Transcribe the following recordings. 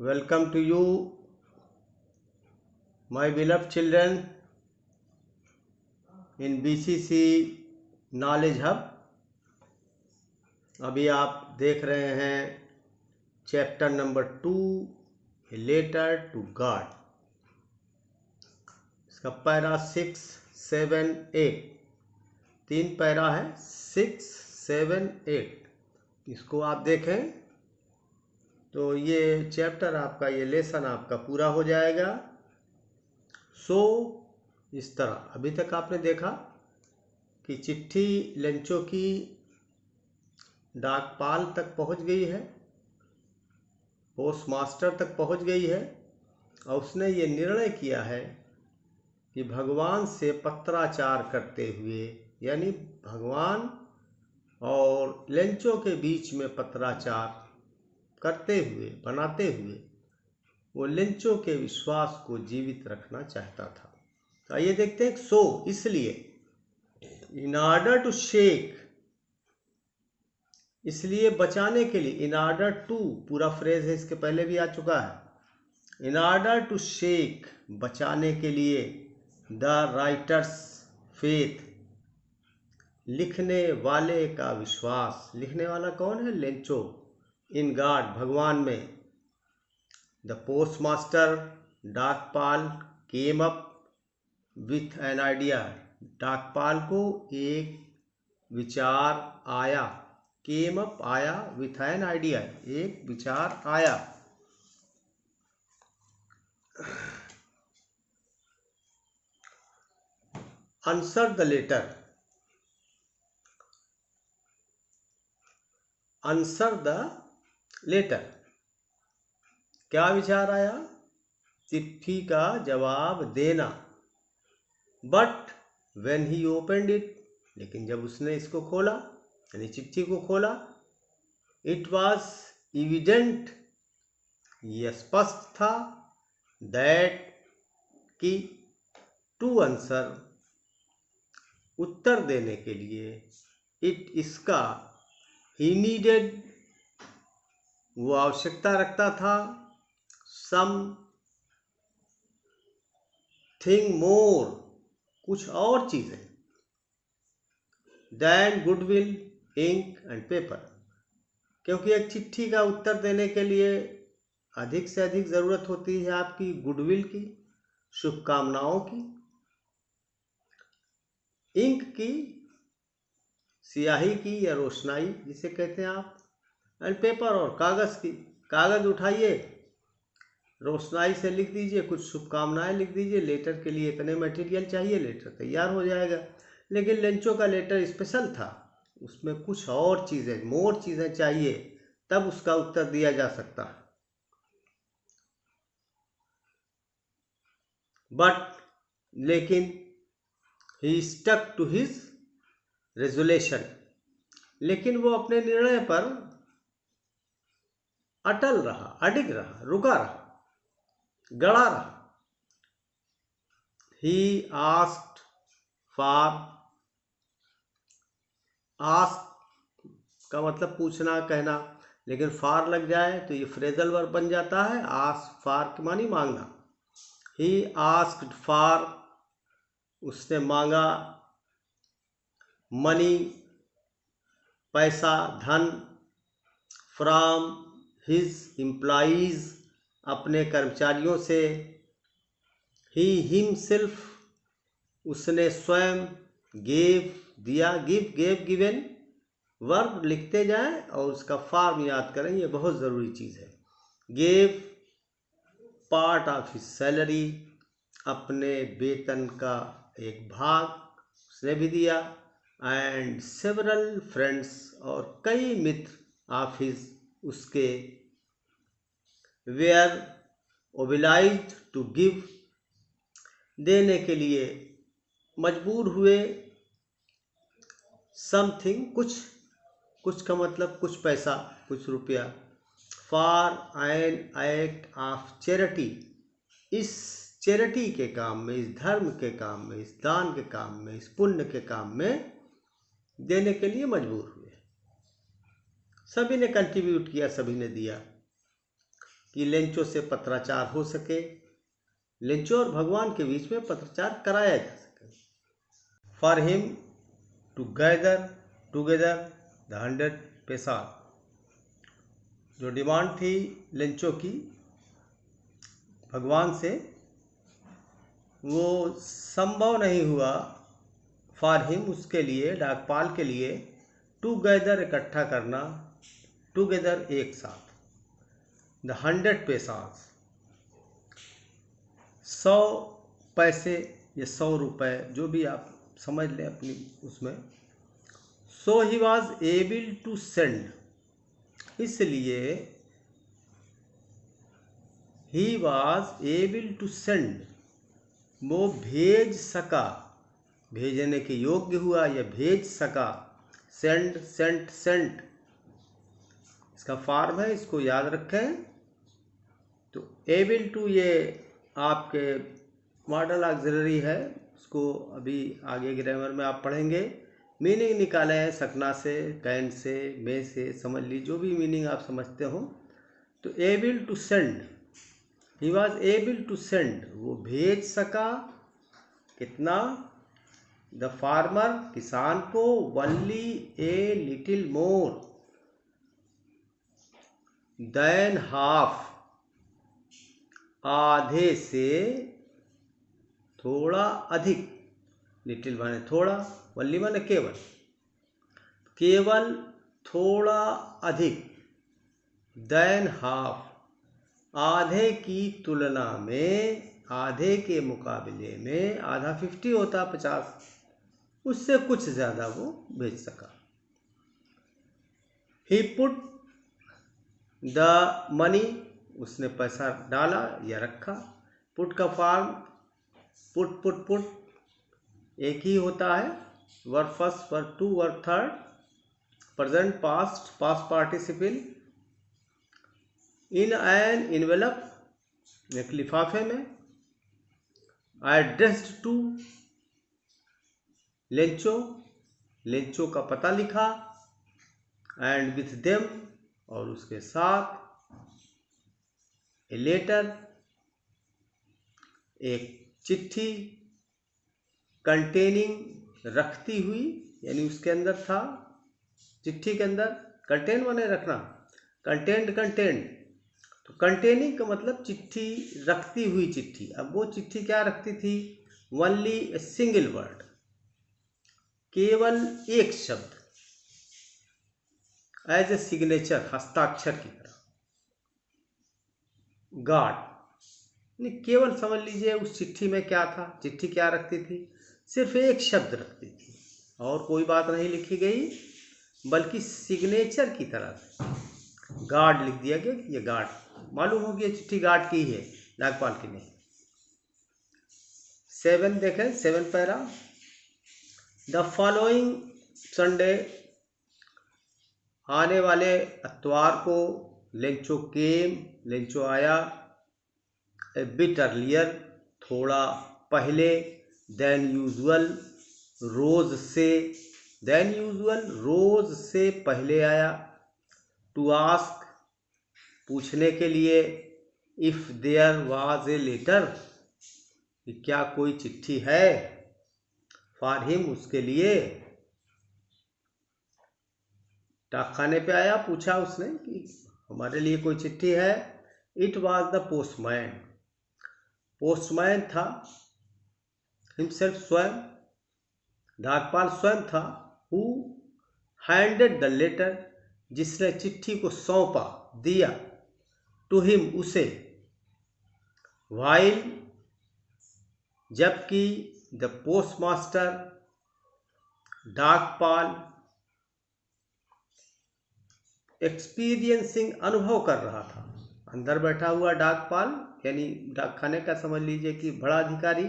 Welcome to you, my beloved children, in BCC Knowledge Hub. अभी आप देख रहे हैं chapter number 2, a letter to God. इसका पैरा 6, 7, 8, 3 पैरा है. 6, 7, 8. इसको आप देखें तो ये चैप्टर आपका, ये लेसन आपका पूरा हो जाएगा. इस तरह अभी तक आपने देखा कि चिट्ठी लेंचो की डाकपाल तक पहुंच गई है, पोस्ट मास्टर तक पहुंच गई है, और उसने ये निर्णय किया है कि भगवान से पत्राचार करते हुए, यानी भगवान और लेंचो के बीच में पत्राचार करते हुए, बनाते हुए, वो लेंचो के विश्वास को जीवित रखना चाहता था. तो आइए देखते हैं. इसलिए इन ऑर्डर टू शेक, इसलिए बचाने के लिए, इन ऑर्डर टू पूरा फ्रेज है, इसके पहले भी आ चुका है. इन ऑर्डर टू शेक, बचाने के लिए, द राइटर्स फेथ, लिखने वाले का विश्वास. लिखने वाला कौन है? लेंचो. इन गॉड, भगवान में. द पोस्ट मास्टर, डाकपाल, came up with an idea, डाकपाल को एक विचार आया. केम अप, आया, विथ एन आइडिया, एक विचार आया. Answer the letter, answer the letter. क्या विचार आया? चिट्ठी का जवाब देना. But when he opened it, लेकिन जब उसने इसको खोला, यानी चिट्ठी को खोला, इट वॉज इविडेंट, यह स्पष्ट था, दैट कि टू आंसर, उत्तर देने के लिए, इट, इसका, ही नीडेड, वो आवश्यकता रखता था, सम थिंग मोर, कुछ और चीजें, than goodwill, ink and paper. क्योंकि एक चिट्ठी का उत्तर देने के लिए अधिक से अधिक जरूरत होती है आपकी गुडविल की, शुभकामनाओं की, इंक की, स्याही की या रोशनाई जिसे कहते हैं आप, एंड पेपर, और कागज की. कागज उठाइए, रोशनाई से लिख दीजिए, कुछ शुभकामनाएं लिख दीजिए. लेटर के लिए इतने मटेरियल चाहिए, लेटर तैयार हो जाएगा. लेकिन लेंचो का लेटर स्पेशल था, उसमें कुछ और चीजें, मोर चीजें चाहिए, तब उसका उत्तर दिया जा सकता है. बट, लेकिन, ही स्टक टू हिज रेजोल्यूशन, लेकिन वो अपने निर्णय पर अटल रहा, अडिग रहा, रुका रहा, गड़ा रहा. ही आस्क्ड फॉर, आस्क का मतलब पूछना, कहना, लेकिन फॉर लग जाए तो ये फ्रेजल वर्ब बन जाता है. आस्क फॉर के मानी मांगना. ही आस्क्ड फॉर, उसने मांगा, मनी, पैसा, धन, फ्रॉम हिज एम्प्लॉइज, अपने कर्मचारियों से. ही हिमसेल्फ, उसने स्वयं, गेव, दिया, गिव, गेव, गिवन, वर्ब लिखते जाएं और उसका फॉर्म याद करें, ये बहुत ज़रूरी चीज़ है. Gave part of his salary, अपने वेतन का एक भाग उसने भी दिया. एंड सेवरल फ्रेंड्स, और कई मित्र ऑफ हिज, उसके, वेयर ओबिलाइज्ड टू गिव, देने के लिए मजबूर हुए, समथिंग, कुछ, कुछ का मतलब कुछ पैसा, कुछ रुपया, for an act of charity, इस चैरिटी के काम में, इस धर्म के काम में, इस दान के काम में, इस पुण्य के काम में देने के लिए मजबूर हुए. सभी ने कंट्रीब्यूट किया, सभी ने दिया. कि लेंचो से पत्राचार हो सके, लेंचो और भगवान के बीच में पत्राचार कराया जा सके। For him to gather together the 100 पैसा, जो डिमांड थी लेंचो की भगवान से, वो संभव नहीं हुआ फॉर हिम, उसके लिए, डाकपाल के लिए, टुगेदर इकट्ठा करना, टुगेदर एक साथ, द 100 पैसाज 100 पैसे या 100 रुपये, जो भी आप समझ लें अपनी उसमें। So he was able to send, इसलिए he was able to send, वो भेज सका, भेजने के योग्य हुआ या भेज सका। सेंड, सेंट, सेंट इसका फॉर्म है, इसको याद रखें। तो एबल टू ये आपके मॉडल ऑक्सिलरी है, उसको अभी आगे ग्रामर में आप पढ़ेंगे। मीनिंग निकाले हैं सकना से, कैन से, में से, समझ ली जो भी मीनिंग आप समझते हो। तो able to send, he was able to send, वो भेज सका, कितना, द फार्मर, किसान को, only a little more than half, आधे से थोड़ा अधिक, लिटिल माने थोड़ा, ओनली माने केवल, केवल थोड़ा अधिक, देन हाफ, आधे की तुलना में, आधे के मुकाबले में, आधा 50 होता 50, उससे कुछ ज़्यादा वो बेच सका। ही पुट द मनी, उसने पैसा डाला या रखा। पुट का फॉर्म पुट पुट पुट एक ही होता है, verb first, verb two, verb third, present, past, past participle. In an envelope, एक लिफाफे में। एड्रेस्ड टू लेंचो, लेंचो का पता लिखा। एंड विथ देम, और उसके साथ। ए लेटर, एक चिट्ठी। कंटेनिंग, रखती हुई, यानी उसके अंदर था, चिट्ठी के अंदर। कंटेन माने रखना, कंटेंट, कंटेंट। तो कंटेनिंग का मतलब चिट्ठी, रखती हुई चिट्ठी। अब वो चिट्ठी क्या रखती थी, ओनली ए सिंगल वर्ड, केवल एक शब्द, एज ए सिग्नेचर, हस्ताक्षर की तरह। गॉड, केवल समझ लीजिए उस चिट्ठी में क्या था, चिट्ठी क्या रखती थी, सिर्फ एक शब्द रखती थी और कोई बात नहीं लिखी गई, बल्कि सिग्नेचर की तरह से गार्ड लिख दिया गया कि ये गार्ड, मालूम हो गया चिट्ठी गार्ड की है, नागपाल की नहीं। 7 देखें, 7 पैरा। द फॉलोइंग संडे, आने वाले इतवार को, लेंचो केम, लेंचो आया। ए बिट अर्लियर, थोड़ा पहले। देन यूजुअल, रोज से, देन यूजुअल, रोज से पहले आया। टू आस्क, पूछने के लिए। If there was a letter, क्या कोई चिट्ठी है। फॉर हिम, उसके लिए। डाकखाने पे आया, पूछा उसने कि हमारे लिए कोई चिट्ठी है। It was the postman, postman था हिमसेल्फ, स्वयं, डाकपाल स्वयं था। हु हैंडेड द लेटर, जिसने चिट्ठी को सौंपा, दिया। टू हिम, उसे। वाइल, जबकि। द पोस्टमास्टर, डाकपाल। एक्सपीरियंसिंग, अनुभव कर रहा था। अंदर बैठा हुआ डाकपाल, यानी डाकखाने का समझ लीजिए कि बड़ा अधिकारी।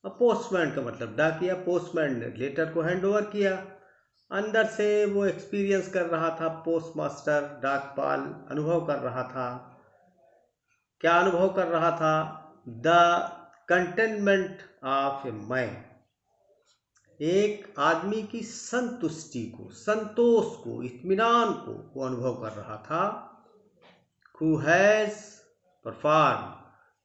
अब पोस्टमैन का मतलब डाकिया, पोस्टमैन ने लेटर को हैंड ओवर किया। अंदर से वो एक्सपीरियंस कर रहा था, पोस्टमास्टर, डाकपाल अनुभव कर रहा था। क्या अनुभव कर रहा था, the containment of a man, एक आदमी की संतुष्टि को, संतोष को, इत्मीनान को वो अनुभव कर रहा था। हु हैज़ परफॉर्म,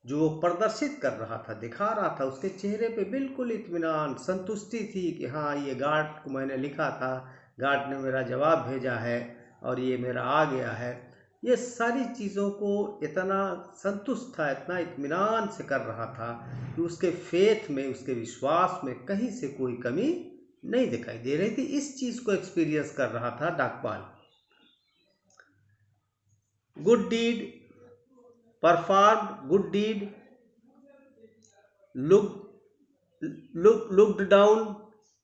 जो वो प्रदर्शित कर रहा था, दिखा रहा था, उसके चेहरे पे बिल्कुल इत्मीनान, संतुष्टि थी कि हाँ ये गार्ड को मैंने लिखा था, गार्ड ने मेरा जवाब भेजा है और ये मेरा आ गया है। ये सारी चीज़ों को इतना संतुष्ट था, इतना इत्मीनान से कर रहा था कि उसके फेथ में, उसके विश्वास में कहीं से कोई कमी नहीं दिखाई दे रही थी। इस चीज़ को एक्सपीरियंस कर रहा था डाकपाल। Good deed, perform good deed, looked down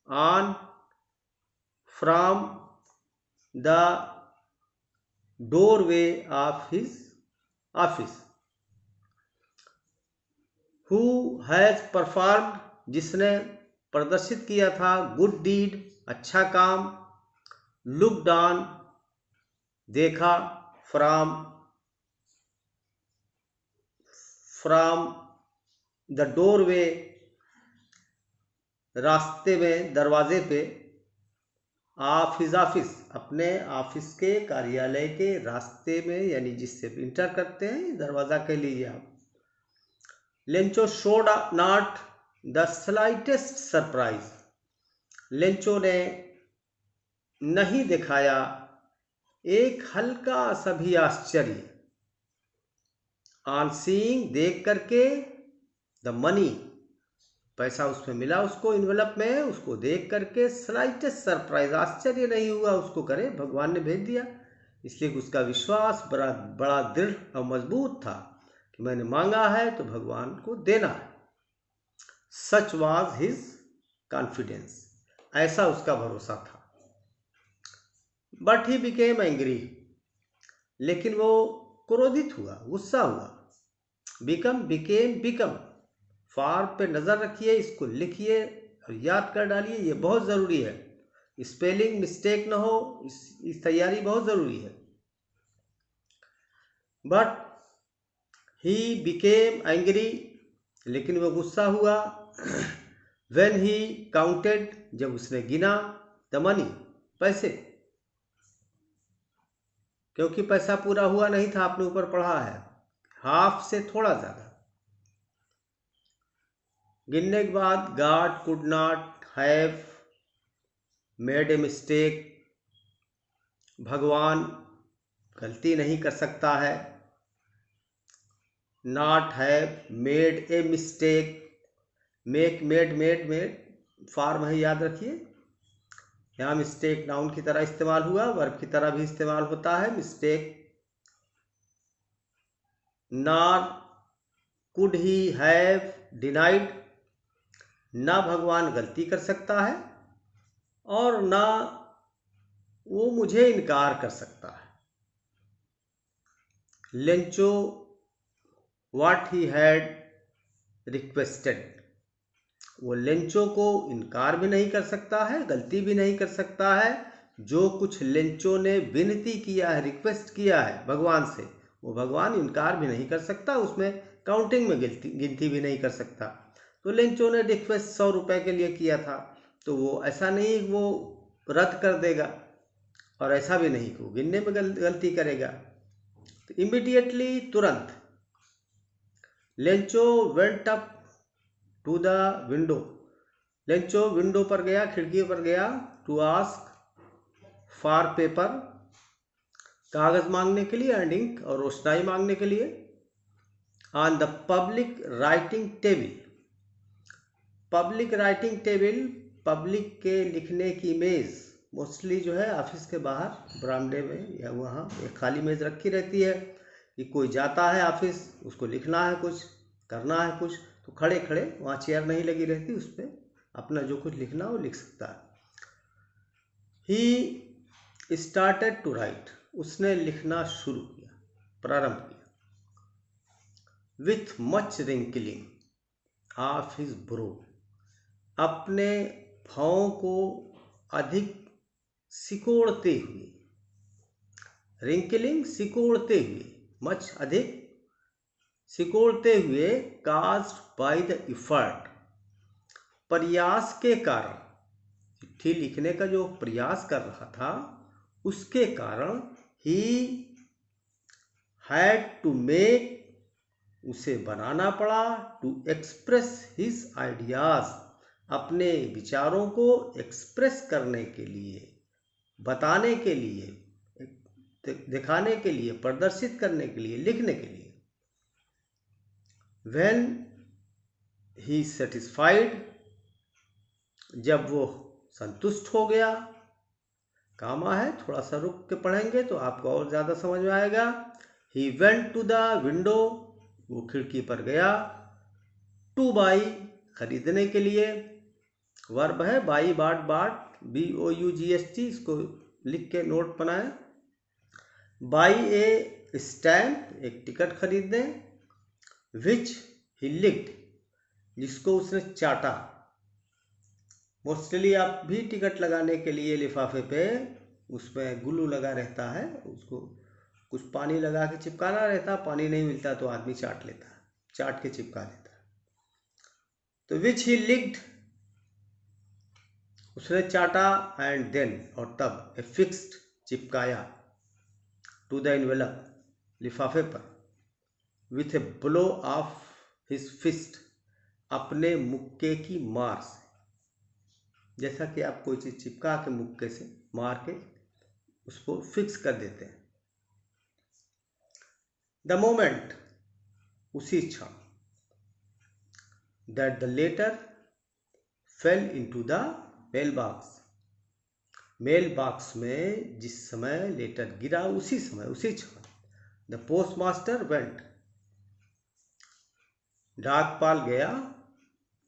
on from the doorway of his office. Who has performed, जिसने प्रदर्शित किया था, गुड डीड, अच्छा काम, looked on, देखा, from the doorway, रास्ते में, दरवाजे पे, ऑफ हिज ऑफिस, अपने ऑफिस के, कार्यालय के रास्ते में, यानी जिससे इंटर करते हैं, दरवाजा कह लीजिए आप। Lencho showed not the slightest surprise, Lencho ने नहीं दिखाया एक हल्का सा भी आश्चर्य। ऑन सीइंग, देख करके, द मनी, पैसा उसमें मिला उसको इन्वेलप में, उसको देख करके स्लाइटेस्ट सरप्राइज, आश्चर्य नहीं हुआ उसको, करे भगवान ने भेज दिया। इसलिए उसका विश्वास बड़ा दृढ़ और मजबूत था कि मैंने मांगा है तो भगवान को देना है। सच वाज हिज कॉन्फिडेंस, ऐसा उसका भरोसा था। बट ही बिकेम एंग्री, लेकिन वो क्रोधित हुआ, गुस्सा हुआ। बिकम, फॉर्म पे नज़र रखिए, इसको लिखिए और याद कर डालिए, ये बहुत ज़रूरी है, स्पेलिंग मिस्टेक ना हो, इस तैयारी बहुत ज़रूरी है। बट ही बिकेम एंग्री, लेकिन वो गुस्सा हुआ। व्हेन ही काउंटेड, जब उसने गिना, द मनी, पैसे, क्योंकि पैसा पूरा हुआ नहीं था, आपने ऊपर पढ़ा है, हाफ से थोड़ा ज़्यादा। गिनने के बाद, God could not have made a mistake, भगवान गलती नहीं कर सकता है। Not have made a mistake, made form है, याद रखिए। यहाँ मिस्टेक नाउन की तरह इस्तेमाल हुआ, वर्ब की तरह भी इस्तेमाल होता है mistake. Nor could he have denied, ना भगवान गलती कर सकता है और ना वो मुझे इनकार कर सकता है। Lencho what he had requested, वो लेंचो को इनकार भी नहीं कर सकता है, गलती भी नहीं कर सकता है। जो कुछ लेंचो ने विनती किया है, रिक्वेस्ट किया है भगवान से, वो भगवान इनकार भी नहीं कर सकता, उसमें काउंटिंग में गिनती भी नहीं कर सकता। तो लेंचो ने रिक्वेस्ट 100 रुपये के लिए किया था, तो वो ऐसा नहीं वो रद्द कर देगा, और ऐसा भी नहीं कि वो गिनने में गलती करेगा। तो इमीडिएटली, तुरंत, Lencho went up to the window, Lencho window पर गया, खिड़की पर गया, टू आस्क फॉर पेपर, कागज मांगने के लिए, एंड इंक, और रोशनाई मांगने के लिए। On the public writing table, public writing table, public के लिखने की मेज, मोस्टली जो है ऑफिस के बाहर बरामदे में या वहाँ एक खाली मेज रखी रहती है कि कोई जाता है ऑफिस, उसको लिखना है, कुछ करना है कुछ, तो खड़े खड़े, वहाँ चेयर नहीं लगी रहती, उस पर अपना जो कुछ लिखना वो लिख सकता है। ही स्टार्टेड टू राइट, उसने लिखना शुरू किया, प्रारंभ किया। With much wrinkling of his bro, अपने भावों को अधिक सिकोड़ते हुए, रिंकलिंग सिकोड़ते हुए, मच अधिक, सिकोड़ते हुए, कास्ड बाय द इफर्ट, प्रयास के कारण, चिट्ठी लिखने का जो प्रयास कर रहा था उसके कारण, ही हैड टू मेक, उसे बनाना पड़ा, टू एक्सप्रेस हिज आइडियाज, अपने विचारों को एक्सप्रेस करने के लिए, बताने के लिए, दिखाने के लिए, प्रदर्शित करने के लिए, लिखने के लिए। When he satisfied, जब वो संतुष्ट हो गया, कामा है, थोड़ा सा रुक के पढ़ेंगे तो आपको और ज़्यादा समझ में आएगा। He went to the window, वो खिड़की पर गया। To buy, खरीदने के लिए, वर्ब है बाई, बाट, BOUGST, इसको लिख के नोट बनाएं। बाई ए स्टैम्प, एक टिकट खरीदने। विच ही लिक्ड, जिसको उसने चाटा। मोस्टली आप भी टिकट लगाने के लिए लिफाफे पे उसमें ग्लू लगा रहता है, उसको कुछ पानी लगा के चिपकाना रहता, पानी नहीं मिलता तो आदमी चाट लेता है, चाट के चिपका देता है। तो विच ही लिक्ड, उसने चाटा, एंड देन, और तब, ए फिक्स्ड, चिपकाया, टू द एनवेलप, लिफाफे पर, with a blow of his fist, अपने मुक्के की मार से। जैसा कि आप कोई चीज चिपका के मुक्के से मार के उसको फिक्स कर देते हैं। द मोमेंट, उसी क्षण, that the letter fell into the mail box, mail box में जिस समय लेटर गिरा, उसी समय, उसी क्षण, द पोस्ट मास्टर वेंट, डाकपाल गया,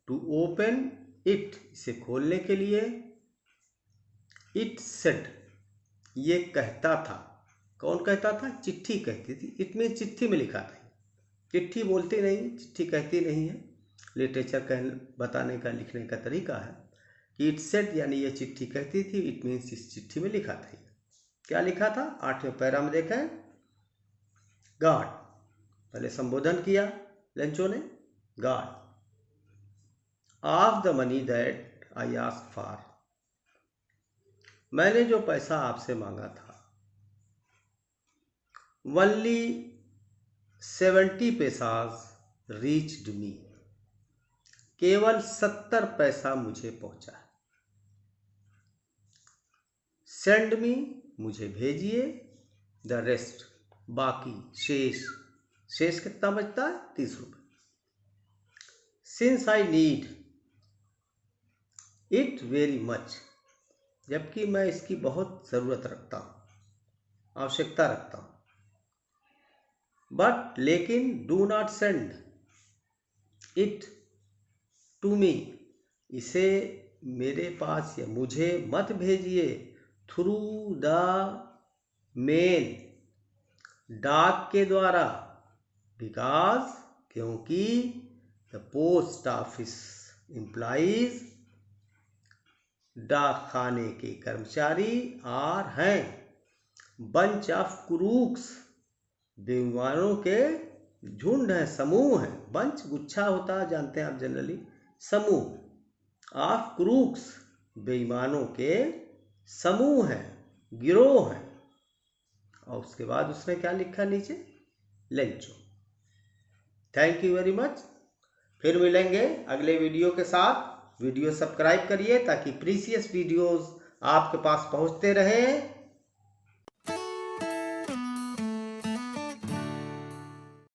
टू ओपन इट, इसे खोलने के लिए। इट सेड, ये कहता था, कौन कहता था? चिट्ठी कहती थी। इट मीन चिट्ठी में लिखा था। चिट्ठी बोलती नहीं, चिट्ठी कहती नहीं है, लिटरेचर बताने का, लिखने का तरीका है कि इट सेड यानी ये चिट्ठी कहती थी, इट मीन्स इस चिट्ठी में लिखा था। क्या लिखा था? 8वें पैरा में देखें, गॉड, पहले संबोधन किया लेंचो ने, God of the money that I ask for, मैंने जो पैसा आपसे मांगा था, ओनली 70 पैसाज रीच्ड मी, केवल 70 पैसा मुझे पहुंचा। सेंड मी, मुझे भेजिए, द रेस्ट, बाकी, शेष, शेष कितना बचता है? 30 रुपये। Since I need it very much, जबकि मैं इसकी बहुत ज़रूरत रखता हूँ, आवश्यकता रखता हूँ। बट, लेकिन, do not send it to me, इसे मेरे पास या मुझे मत भेजिए, थ्रू द मेल, डाक के द्वारा, बिकॉज, क्योंकि, द पोस्ट ऑफिस एम्प्लॉइज, डाक खाने के कर्मचारी, आर हैं, बंच ऑफ क्रूक्स, बेईमानों के झुंड है, समूह है। बंच गुच्छा होता है, जानते हैं आप जनरली, समूह, ऑफ क्रूक्स, बेईमानों के समूह है, गिरोह है। और उसके बाद उसने क्या लिखा नीचे? Lencho. Thank you very much. फिर मिलेंगे अगले वीडियो के साथ। वीडियो सब्सक्राइब करिए ताकि प्रीसियस वीडियोस आपके पास पहुंचते रहें।